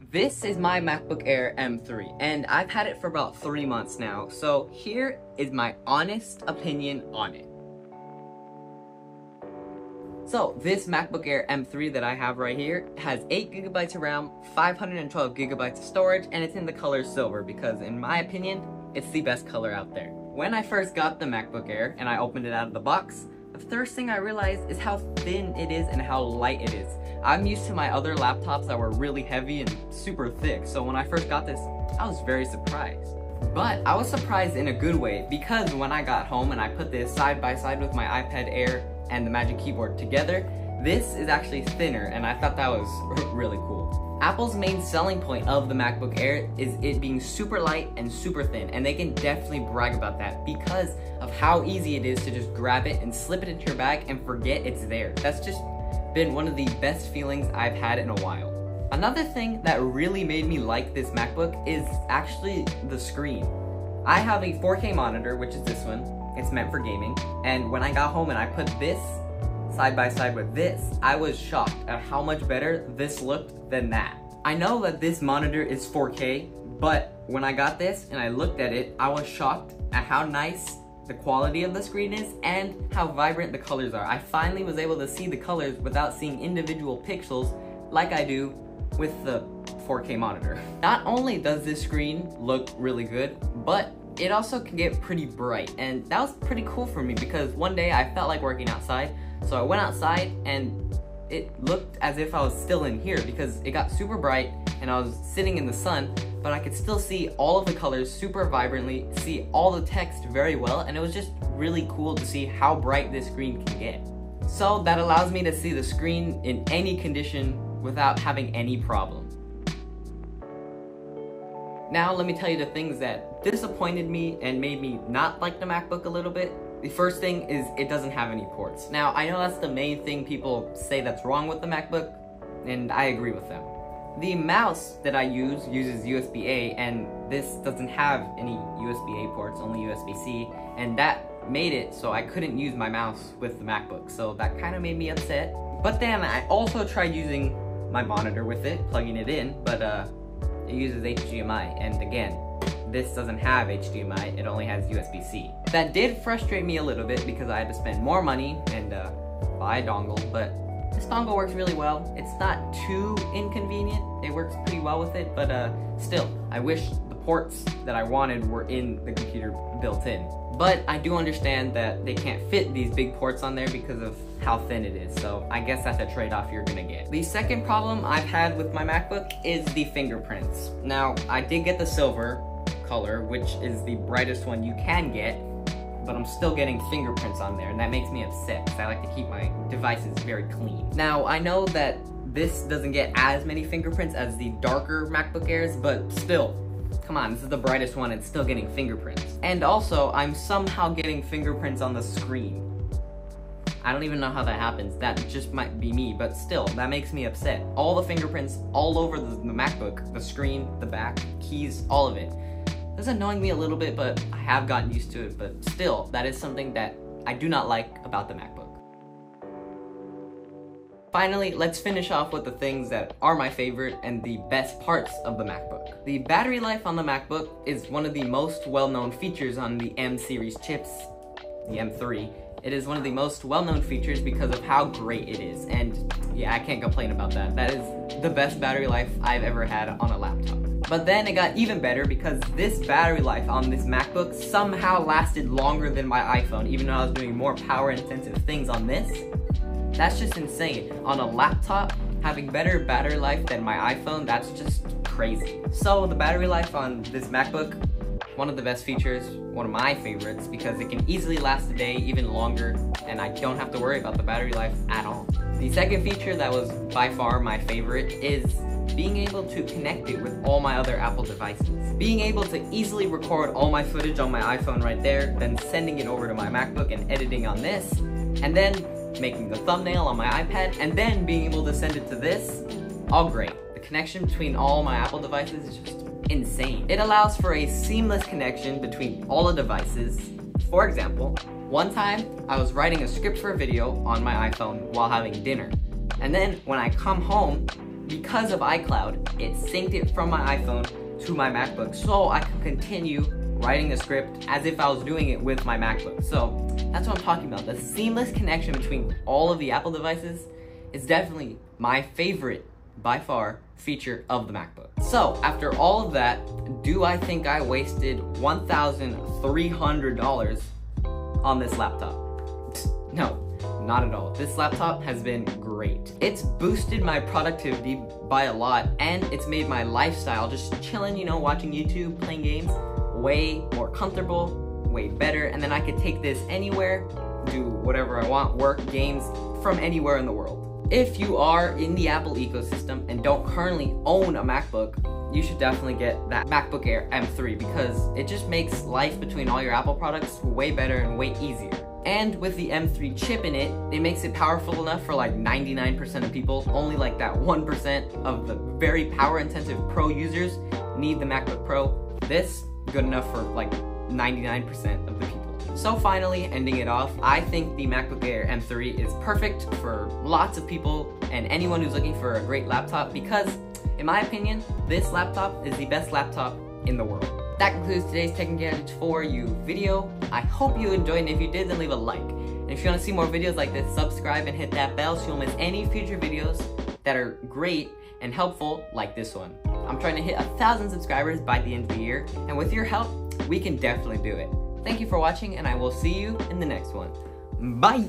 This is my MacBook Air M3, and I've had it for about 3 months now, so here is my honest opinion on it. So, this MacBook Air M3 that I have right here has 8GB of RAM, 512GB of storage, and it's in the color silver because, in my opinion, it's the best color out there. When I first got the MacBook Air and I opened it out of the box, the first thing I realized is how thin it is and how light it is. I'm used to my other laptops that were really heavy and super thick, so when I first got this, I was very surprised. But I was surprised in a good way because when I got home and I put this side by side with my iPad Air and the Magic Keyboard together, this is actually thinner, and I thought that was really cool. Apple's main selling point of the MacBook Air is it being super light and super thin, and they can definitely brag about that because of how easy it is to just grab it and slip it into your bag and forget it's there. That's just been one of the best feelings I've had in a while. Another thing that really made me like this MacBook is actually the screen. I have a 4K monitor, which is this one. It's meant for gaming, and when I got home and I put this side by side with this, I was shocked at how much better this looked than that. I know that this monitor is 4K, but when I got this and I looked at it, I was shocked at how nice the quality of the screen is and how vibrant the colors are. I finally was able to see the colors without seeing individual pixels like I do with the 4K monitor. Not only does this screen look really good, but it also can get pretty bright, and that was pretty cool for me because one day I felt like working outside, so I went outside and it looked as if I was still in here because it got super bright and I was sitting in the sun, but I could still see all of the colors super vibrantly, see all the text very well, and it was just really cool to see how bright this screen can get. So that allows me to see the screen in any condition without having any problem. Now let me tell you the things that disappointed me and made me not like the MacBook a little bit. The first thing is it doesn't have any ports. Now I know that's the main thing people say that's wrong with the MacBook, and I agree with them. The mouse that I use uses USB-A, and this doesn't have any USB-A ports, only USB-C, and that made it so I couldn't use my mouse with the MacBook, so that kind of made me upset. But then I also tried using my monitor with it, plugging it in, but it uses HDMI, and again, this doesn't have HDMI, it only has USB-C. That did frustrate me a little bit because I had to spend more money and buy a dongle, but this dongle works really well. It's not too inconvenient, it works pretty well with it, but still, I wish the ports that I wanted were in the computer built in. But I do understand that they can't fit these big ports on there because of how thin it is, so I guess that's a trade-off you're gonna get. The second problem I've had with my MacBook is the fingerprints. Now, I did get the silver color, which is the brightest one you can get, but I'm still getting fingerprints on there, and that makes me upset because I like to keep my devices very clean. Now, I know that this doesn't get as many fingerprints as the darker MacBook Airs, but still, come on, this is the brightest one, it's still getting fingerprints. And also, I'm somehow getting fingerprints on the screen. I don't even know how that happens, that just might be me, but still, that makes me upset. All the fingerprints all over the MacBook, the screen, the back, keys, all of it. This is annoying me a little bit, but I have gotten used to it, but still, that is something that I do not like about the MacBook. Finally, let's finish off with the things that are my favorite and the best parts of the MacBook. The battery life on the MacBook is one of the most well-known features on the M series chips, the M3. It is one of the most well-known features because of how great it is, and yeah, I can't complain about that. That is the best battery life I've ever had on a laptop. But then it got even better because this battery life on this MacBook somehow lasted longer than my iPhone, even though I was doing more power-intensive things on this. That's just insane. On a laptop, having better battery life than my iPhone, that's just crazy. So the battery life on this MacBook, one of the best features, one of my favorites, because it can easily last a day, even longer, and I don't have to worry about the battery life at all. The second feature that was by far my favorite is being able to connect it with all my other Apple devices. Being able to easily record all my footage on my iPhone right there, then sending it over to my MacBook and editing on this, and then making the thumbnail on my iPad, and then being able to send it to this, all great. The connection between all my Apple devices is just insane. It allows for a seamless connection between all the devices. For example, one time I was writing a script for a video on my iPhone while having dinner, and then when I come home, because of iCloud, it synced it from my iPhone to my MacBook so I could continue writing the script as if I was doing it with my MacBook. So that's what I'm talking about. The seamless connection between all of the Apple devices is definitely my favorite, by far, feature of the MacBook. So after all of that, do I think I wasted $1,300 on this laptop? No, not at all. This laptop has been great. It's boosted my productivity by a lot, and it's made my lifestyle, just chilling, you know, watching YouTube, playing games, way more comfortable, way better, and then I could take this anywhere, do whatever I want, work, games, from anywhere in the world. If you are in the Apple ecosystem and don't currently own a MacBook, you should definitely get that MacBook Air M3 because it just makes life between all your Apple products way better and way easier. And with the M3 chip in it, it makes it powerful enough for like 99% of people. Only like that 1% of the very power intensive pro users need the MacBook Pro. This, good enough for like 99% of the people. So finally, ending it off, I think the MacBook Air M3 is perfect for lots of people and anyone who's looking for a great laptop because, in my opinion, this laptop is the best laptop in the world. That concludes today's Tech and Gadgets for You video. I hope you enjoyed, and if you did, then leave a like. And if you want to see more videos like this, subscribe and hit that bell so you won't miss any future videos that are great and helpful like this one. I'm trying to hit 1,000 subscribers by the end of the year, and with your help, we can definitely do it. Thank you for watching, and I will see you in the next one. Bye!